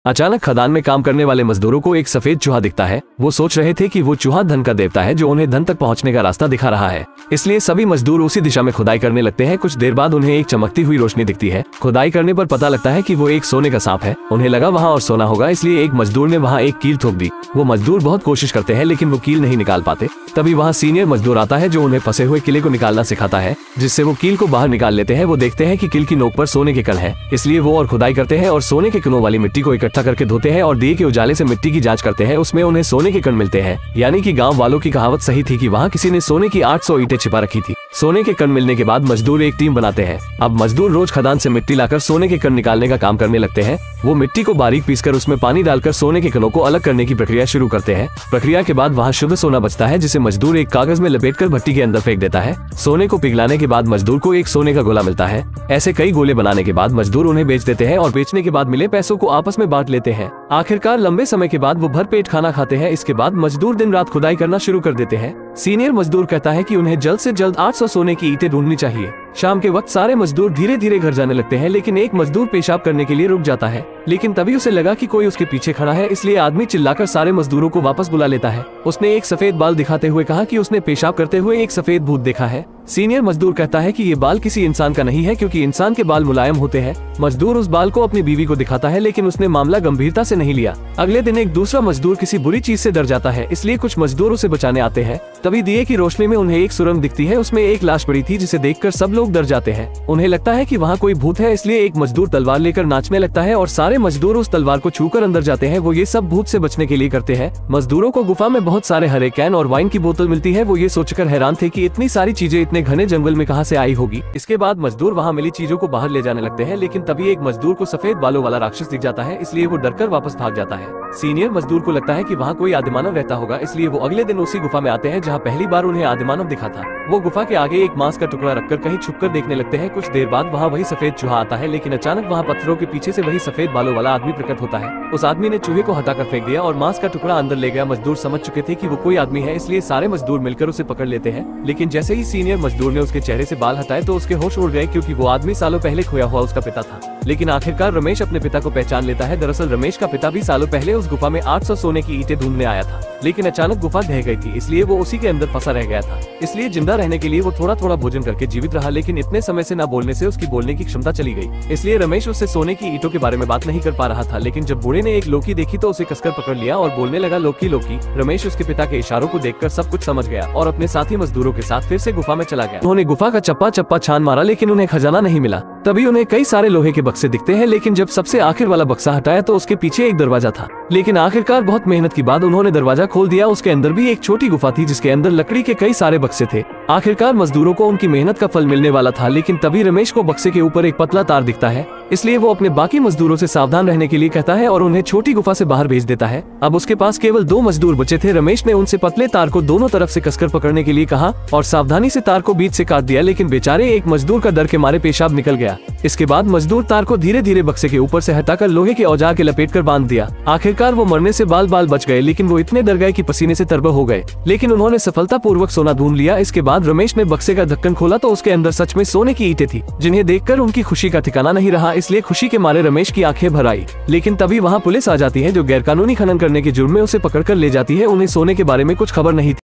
अचानक खदान में काम करने वाले मजदूरों को एक सफेद चूहा दिखता है। वो सोच रहे थे कि वो चूहा धन का देवता है जो उन्हें धन तक पहुंचने का रास्ता दिखा रहा है। इसलिए सभी मजदूर उसी दिशा में खुदाई करने लगते हैं। कुछ देर बाद उन्हें एक चमकती हुई रोशनी दिखती है। खुदाई करने पर पता लगता है कि वो एक सोने का सांप है। उन्हें लगा वहाँ और सोना होगा, इसलिए एक मजदूर ने वहाँ एक कील ठोक दी। वो मजदूर बहुत कोशिश करते हैं लेकिन वो कील नहीं निकाल पाते। तभी वहाँ सीनियर मजदूर आता है जो उन्हें फंसे हुए किले को निकालना सिखाता है, जिससे वो कील को बाहर निकाल लेते हैं। वो देखते हैं कि कील की नोक पर सोने के कण है, इसलिए वो और खुदाई करते हैं और सोने के कणों वाली मिट्टी को इकट्ठा करके धोते हैं और दिए के उजाले से मिट्टी की जांच करते हैं। उसमें उन्हें सोने के कण मिलते हैं। यानी कि गांव वालों की कहावत सही थी कि वहाँ किसी ने सोने की 800 ईंटें छिपा रखी थी। सोने के कण मिलने के बाद मजदूर एक टीम बनाते हैं। अब मजदूर रोज खदान से मिट्टी लाकर सोने के कण निकालने का काम करने लगते हैं। वो मिट्टी को बारीक पीसकर उसमें पानी डालकर सोने के कणों को अलग करने की प्रक्रिया शुरू करते हैं। प्रक्रिया के बाद वहाँ शुद्ध सोना बचता है, जिसे मजदूर एक कागज में लपेटकर भट्टी के अंदर फेंक देता है। सोने को पिघलाने के बाद मजदूर को एक सोने का गोला मिलता है। ऐसे कई गोले बनाने के बाद मजदूर उन्हें बेच देते हैं और बेचने के बाद मिले पैसों को आपस में बांट लेते हैं। आखिरकार लंबे समय के बाद वो भरपेट खाना खाते हैं। इसके बाद मजदूर दिन रात खुदाई करना शुरू कर देते हैं। सीनियर मजदूर कहता है कि उन्हें जल्द से जल्द 800 सोने की ईंटें ढूंढनी चाहिए। शाम के वक्त सारे मजदूर धीरे धीरे घर जाने लगते हैं, लेकिन एक मजदूर पेशाब करने के लिए रुक जाता है। लेकिन तभी उसे लगा कि कोई उसके पीछे खड़ा है, इसलिए आदमी चिल्लाकर सारे मजदूरों को वापस बुला लेता है। उसने एक सफेद बाल दिखाते हुए कहा कि उसने पेशाब करते हुए एक सफेद भूत देखा है। सीनियर मजदूर कहता है कि ये बाल किसी इंसान का नहीं है, क्योंकि इंसान के बाल मुलायम होते हैं। मजदूर उस बाल को अपनी बीवी को दिखाता है, लेकिन उसने मामला गंभीरता से नहीं लिया। अगले दिन एक दूसरा मजदूर किसी बुरी चीज से डर जाता है, इसलिए कुछ मजदूर उसे बचाने आते हैं। तभी दिए की रोशनी में उन्हें एक सुरंग दिखती है। उसमें एक लाश पड़ी थी, जिसे देखकर सब लोग डर जाते हैं। उन्हें लगता है कि वहाँ कोई भूत है, इसलिए एक मजदूर तलवार लेकर नाचने लगता है और सारे मजदूर उस तलवार को छूकर अंदर जाते हैं। वो ये सब भूत से बचने के लिए करते हैं। मजदूरों को गुफा में बहुत सारे हरे कैन और वाइन की बोतल मिलती है। वो ये सोचकर हैरान थे कि इतनी सारी चीजें इतने घने जंगल में कहाँ से आई होगी। इसके बाद मजदूर वहाँ मिली चीजों को बाहर ले जाने लगते हैं, लेकिन तभी एक मजदूर को सफेद बालों वाला राक्षस दिख जाता है, इसलिए वो डरकर वापस भाग जाता है। सीनियर मजदूर को लगता है कि वहाँ कोई आदिमानव रहता होगा, इसलिए वो अगले दिन उसी गुफा में आते हैं जहाँ पहली बार उन्हें आदिमानव दिखा था। वो गुफा के आगे एक मांस का टुकड़ा रखकर कहीं छुपकर देखने लगते हैं। कुछ देर बाद वहाँ वही सफेद चूहा आता है, लेकिन अचानक वहाँ पत्थरों के पीछे से वही सफेद बालों वाला आदमी प्रकट होता है। उस आदमी ने चूहे को हटाकर फेंक दिया और मांस का टुकड़ा अंदर ले गया। मजदूर समझ चुके थे कि वो कोई आदमी है, इसलिए सारे मजदूर मिलकर उसे पकड़ लेते हैं। लेकिन जैसे ही सीनियर मजदूर ने उसके चेहरे से बाल हटाए तो उसके होश उड़ गए, क्योंकि वो आदमी सालों पहले खोया हुआ उसका पिता था। लेकिन आखिरकार रमेश अपने पिता को पहचान लेता है। दरअसल रमेश का पिता भी सालों पहले उस गुफा में 800 सोने की ईंटें ढूंढने आया था, लेकिन अचानक गुफा ढह गई थी, इसलिए वो उसी के अंदर फंसा रह गया था। इसलिए जिंदा रहने के लिए वो थोड़ा थोड़ा भोजन करके जीवित रहा, लेकिन इतने समय से न बोलने से उसकी बोलने की क्षमता चली गई। इसलिए रमेश उससे सोने की ईंटों के बारे में बात नहीं कर पा रहा था। लेकिन जब बूढ़े ने एक लौकी देखी तो उसे कसकर पकड़ लिया और बोलने लगा, लौकी लौकी। रमेश उसके पिता के इशारों को देखकर सब कुछ समझ गया और अपने साथी मजदूरों के साथ फिर से गुफा में चला गया। उन्होंने गुफा का चप्पा चप्पा छान मारा, लेकिन उन्हें खजाना नहीं मिला। तभी उन्हें कई सारे लोहे के बक्से दिखते हैं, लेकिन जब सबसे आखिर वाला बक्सा हटाया तो उसके पीछे एक दरवाजा था। लेकिन आखिरकार बहुत मेहनत के बाद उन्होंने दरवाजा खोल दिया। उसके अंदर भी एक छोटी गुफा थी, जिसके अंदर लकड़ी के कई सारे बक्से थे। आखिरकार मजदूरों को उनकी मेहनत का फल मिलने वाला था, लेकिन तभी रमेश को बक्से के ऊपर एक पतला तार दिखता है। इसलिए वो अपने बाकी मजदूरों से सावधान रहने के लिए कहता है और उन्हें छोटी गुफा से बाहर भेज देता है। अब उसके पास केवल 2 मजदूर बचे थे। रमेश ने उनसे पतले तार को दोनों तरफ से कसकर पकड़ने के लिए कहा और सावधानी से तार को बीच से काट दिया, लेकिन बेचारे एक मजदूर का डर के मारे पेशाब निकल गया। इसके बाद मजदूर तार को धीरे धीरे बक्से के ऊपर से हटाकर लोहे के औजार के लपेट कर बांध दिया। आखिरकार वो मरने से बाल बाल बच गए, लेकिन वो इतने डर गए कि पसीने से तरबह हो गए। लेकिन उन्होंने सफलतापूर्वक सोना ढूंढ लिया। इसके बाद रमेश ने बक्से का ढक्कन खोला तो उसके अंदर सच में सोने की ईंटें थी, जिन्हें देखकर उनकी खुशी का ठिकाना नहीं रहा। इसलिए खुशी के मारे रमेश की आंखें भर आई। लेकिन तभी वहाँ पुलिस आ जाती है, जो गैरकानूनी खनन करने के जुर्म में उसे पकड़कर ले जाती है। उन्हें सोने के बारे में कुछ खबर नहीं थी।